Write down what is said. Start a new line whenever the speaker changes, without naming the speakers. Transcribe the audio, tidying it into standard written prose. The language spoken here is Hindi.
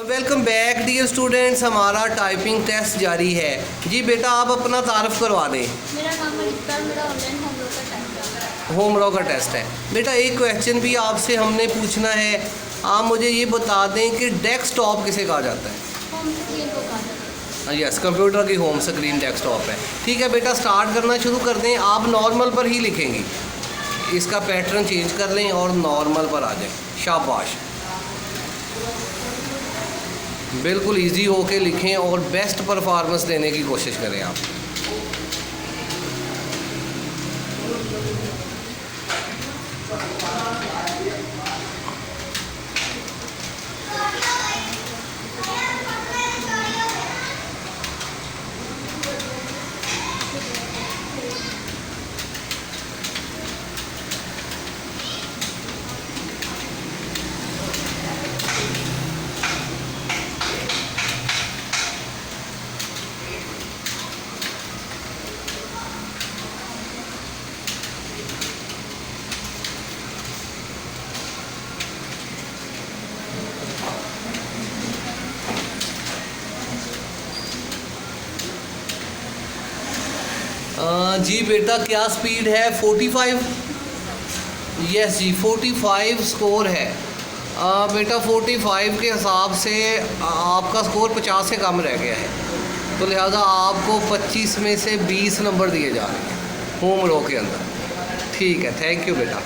वेलकम बैक डियर स्टूडेंट्स, हमारा टाइपिंग टेस्ट जारी है। जी बेटा, आप अपना तारफ़ करवा दें।
मेरा नाम अलिफ्ता, मेरा ऑनलाइन होमवर्क का टेस्ट है।
होमवर्क का टेस्ट है। बेटा एक क्वेश्चन भी आपसे हमने पूछना है, आप मुझे ये बता दें कि डेस्कटॉप किसे कहा जाता है?
होम स्क्रीन को कहा जाता है।
यस, कंप्यूटर की होम स्क्रीन डेस्कटॉप है। ठीक है बेटा, स्टार्ट करना शुरू कर दें। आप नॉर्मल पर ही लिखेंगी, इसका पैटर्न चेंज कर लें और नॉर्मल पर आ जाए। शाबाश, बिल्कुल इजी होके लिखें और बेस्ट परफॉर्मेंस देने की कोशिश करें आप। जी बेटा, क्या स्पीड है? 45। यस जी, 45 स्कोर है। बेटा 45 के हिसाब से आपका स्कोर 50 से कम रह गया है, तो लिहाजा आपको 25 में से 20 नंबर दिए जा रहे हैं होम वर्क के अंदर। ठीक है, थैंक यू बेटा।